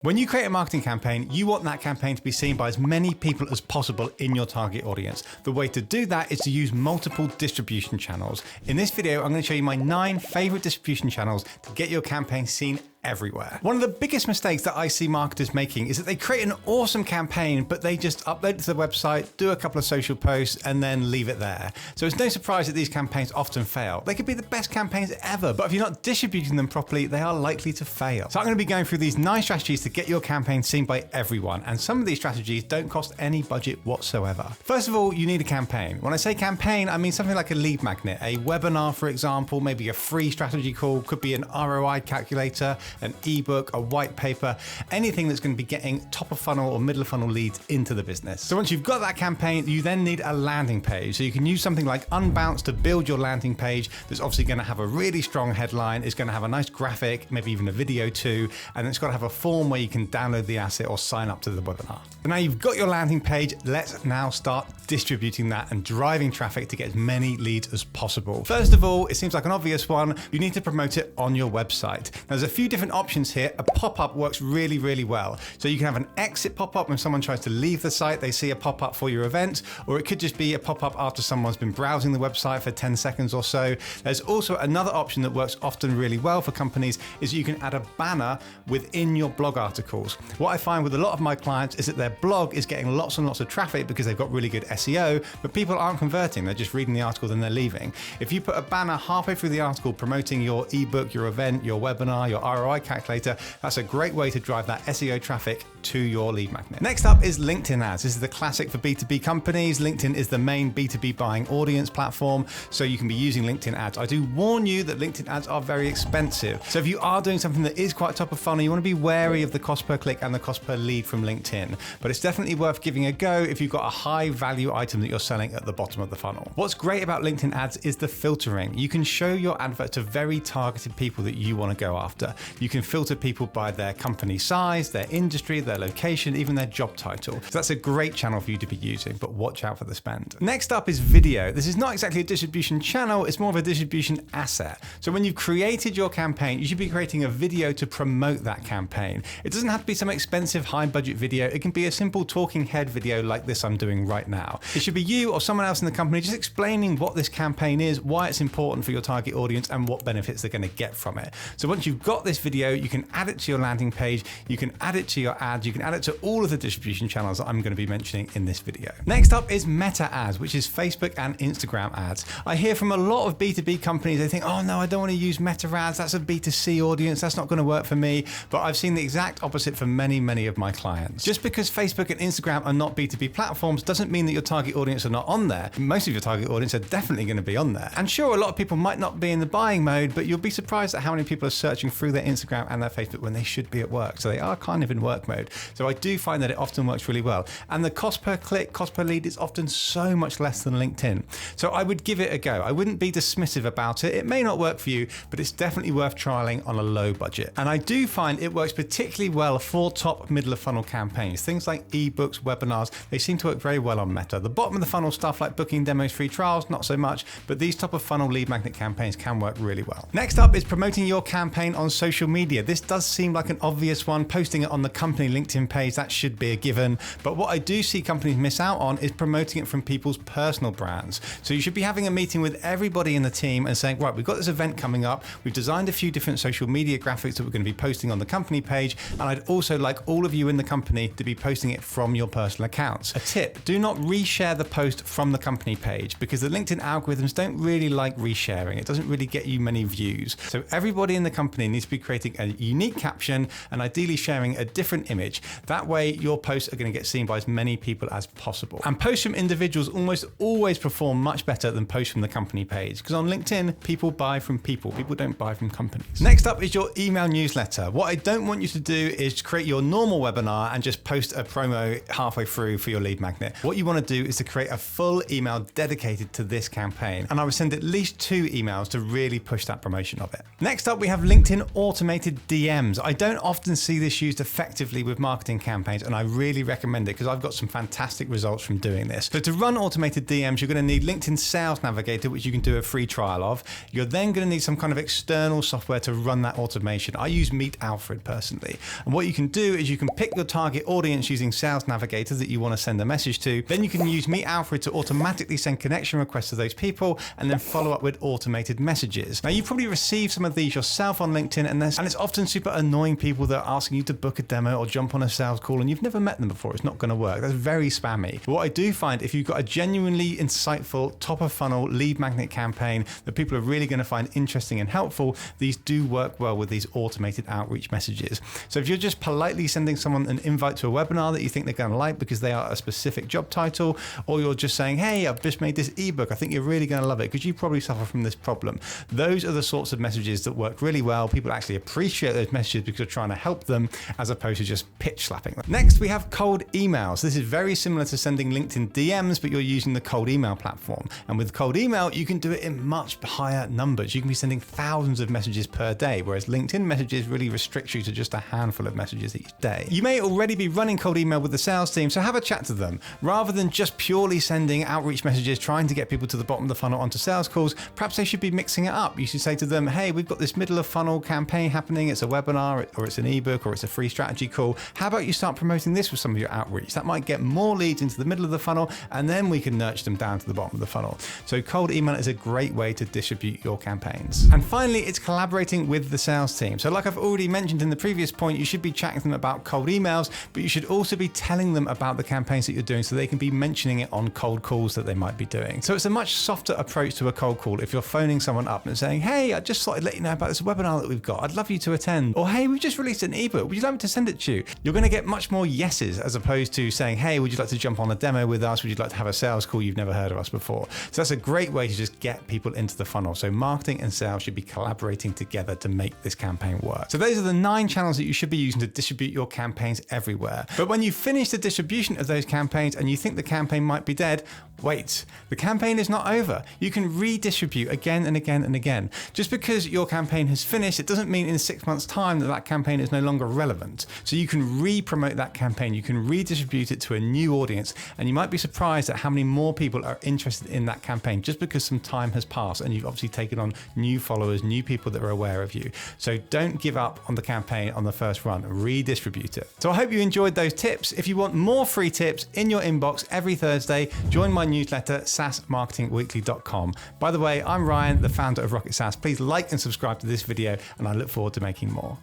When you create a marketing campaign, you want that campaign to be seen by as many people as possible in your target audience. The way to do that is to use multiple distribution channels. In this video, I'm going to show you my 9 favorite distribution channels to get your campaign seen everywhere. One of the biggest mistakes that I see marketers making is that they create an awesome campaign, but they just upload it to the website, do a couple of social posts, and then leave it there. So it's no surprise that these campaigns often fail. They could be the best campaigns ever, but if you're not distributing them properly, they are likely to fail. So I'm going to be going through these 9 strategies to get your campaign seen by everyone, and some of these strategies don't cost any budget whatsoever. First of all, you need a campaign. When I say campaign, I mean something like a lead magnet, a webinar, for example, maybe a free strategy call, could be an ROI calculator, an ebook, a white paper, anything that's going to be getting top of funnel or middle of funnel leads into the business. So once you've got that campaign, you then need a landing page. So you can use something like Unbounce to build your landing page that's obviously going to have a really strong headline, it's going to have a nice graphic, maybe even a video too, and it's got to have a form where you can download the asset or sign up to the webinar. So now you've got your landing page, let's now start distributing that and driving traffic to get as many leads as possible. First of all, it seems like an obvious one, you need to promote it on your website. Now, there's a few different options here. A pop-up works really, really well. So you can have an exit pop-up when someone tries to leave the site, they see a pop-up for your event, or it could just be a pop-up after someone's been browsing the website for 10 seconds or so. There's also another option that works often really well for companies is you can add a banner within your blog articles. What I find with a lot of my clients is that their blog is getting lots and lots of traffic because they've got really good SEO, but people aren't converting. They're just reading the article, then they're leaving. If you put a banner halfway through the article promoting your ebook, your event, your webinar, your ROI calculator, that's a great way to drive that SEO traffic to your lead magnet. Next up is LinkedIn ads. This is the classic for B2B companies. LinkedIn is the main B2B buying audience platform, so you can be using LinkedIn ads. I do warn you that LinkedIn ads are very expensive. So if you are doing something that is quite top of funnel, you want to be wary of the cost per click and the cost per lead from LinkedIn. But it's definitely worth giving a go if you've got a high value item that you're selling at the bottom of the funnel. What's great about LinkedIn ads is the filtering. You can show your advert to very targeted people that you want to go after. You can filter people by their company size, their industry, their location, even their job title. So that's a great channel for you to be using, but watch out for the spend. Next up is video. This is not exactly a distribution channel, it's more of a distribution asset. So when you've created your campaign, you should be creating a video to promote that campaign. It doesn't have to be some expensive high budget video. It can be a simple talking head video like this I'm doing right now. It should be you or someone else in the company just explaining what this campaign is, why it's important for your target audience, and what benefits they're going to get from it. So once you've got this video, you can add it to your landing page, you can add it to your ads, you can add it to all of the distribution channels that I'm going to be mentioning in this video. Next up is meta ads, which is Facebook and Instagram ads. I hear from a lot of B2B companies, they think, oh no, I don't want to use meta ads, that's a B2C audience, that's not going to work for me. But I've seen the exact opposite for many, many of my clients. Just because Facebook and Instagram are not B2B platforms doesn't mean that your target audience are not on there. Most of your target audience are definitely going to be on there. And sure, a lot of people might not be in the buying mode, but you'll be surprised at how many people are searching through their Instagram and their Facebook when they should be at work. So they are kind of in work mode. So I do find that it often works really well. And the cost per click, cost per lead is often so much less than LinkedIn. So I would give it a go. I wouldn't be dismissive about it. It may not work for you, but it's definitely worth trialing on a low budget. And I do find it works particularly well for top middle of funnel campaigns. Things like ebooks, webinars, they seem to work very well on Meta. The bottom of the funnel stuff like booking demos, free trials, not so much, but these top of funnel lead magnet campaigns can work really well. Next up is promoting your campaign on social media. This does seem like an obvious one. Posting it on the company LinkedIn page, that should be a given. But what I do see companies miss out on is promoting it from people's personal brands. So you should be having a meeting with everybody in the team and saying, right, we've got this event coming up. We've designed a few different social media graphics that we're going to be posting on the company page. And I'd also like all of you in the company to be posting it from your personal accounts. A tip, do not reshare the post from the company page because the LinkedIn algorithms don't really like resharing. It doesn't really get you many views. So everybody in the company needs to be creating a unique caption and ideally sharing a different image. That way your posts are going to get seen by as many people as possible. And posts from individuals almost always perform much better than posts from the company page because on LinkedIn, people buy from people. People don't buy from companies. Next up is your email newsletter. What I don't want you to do is create your normal webinar and just post a promo halfway through for your lead magnet. What you want to do is to create a full email dedicated to this campaign. And I would send at least 2 emails to really push that promotion of it. Next up, we have LinkedIn automated DMs. I don't often see this used effectively with marketing campaigns, and I really recommend it because I've got some fantastic results from doing this. So to run automated DMs, you're going to need LinkedIn Sales Navigator, which you can do a free trial of. You're then going to need some kind of external software to run that automation. I use Meet Alfred personally. And what you can do is you can pick your target audience using Sales Navigator that you want to send a message to. Then you can use Meet Alfred to automatically send connection requests to those people and then follow up with automated messages. Now, you probably receive some of these yourself on LinkedIn, and it's often super annoying people that are asking you to book a demo or jump on a sales call and you've never met them before. It's not going to work. That's very spammy. But what I do find, if you've got a genuinely insightful top of funnel lead magnet campaign that people are really going to find interesting and helpful, these do work well with these automated outreach messages. So if you're just politely sending someone an invite to a webinar that you think they're going to like because they are a specific job title, or you're just saying, hey, I've just made this ebook, I think you're really going to love it because you probably suffer from this problem. Those are the sorts of messages that work really well. People actually appreciate those messages because you're trying to help them as opposed to just pitch slapping them. Next, we have cold emails. This is very similar to sending LinkedIn DMs, but you're using the cold email platform. And with cold email, you can do it in much higher numbers. You can be sending thousands of messages per day, whereas LinkedIn messages really restrict you to just a handful of messages each day. You may already be running cold email with the sales team, so have a chat to them. Rather than just purely sending outreach messages, trying to get people to the bottom of the funnel onto sales calls, perhaps they should be mixing it up. You should say to them, hey, we've got this middle of funnel campaign happening. It's a webinar, or it's an ebook, or it's a free strategy call. How about you start promoting this with some of your outreach? That might get more leads into the middle of the funnel, and then we can nurture them down to the bottom of the funnel. So cold email is a great way to distribute your campaigns. And finally, it's collaborating with the sales team. So like I've already mentioned in the previous point, you should be chatting to them about cold emails, but you should also be telling them about the campaigns that you're doing so they can be mentioning it on cold calls that they might be doing. So it's a much softer approach to a cold call if you're phoning someone up and saying, hey, I just thought I'd let you know about this webinar that we've got. I'd love you to attend. Or hey, we've just released an ebook. Would you like me to send it to you? You're going to get much more yeses as opposed to saying, hey, would you like to jump on a demo with us? Would you like to have a sales call? You've never heard of us before. So that's a great way to just get people into the funnel. So marketing and sales should be collaborating together to make this campaign work. So those are the 9 channels that you should be using to distribute your campaigns everywhere. But when you finish the distribution of those campaigns and you think the campaign might be dead, wait, the campaign is not over. You can redistribute again and again and again. Just because your campaign has finished, it doesn't mean in 6 months' time that campaign is no longer relevant. So you can re-promote that campaign, you can redistribute it to a new audience, and you might be surprised at how many more people are interested in that campaign just because some time has passed and you've obviously taken on new followers, new people that are aware of you. So don't give up on the campaign on the first run, redistribute it. So I hope you enjoyed those tips. If you want more free tips in your inbox every Thursday, join my newsletter, saasmarketingweekly.com. By the way, I'm Ryan, the founder of Rocket SaaS. Please like and subscribe to this video, and I look forward to making more.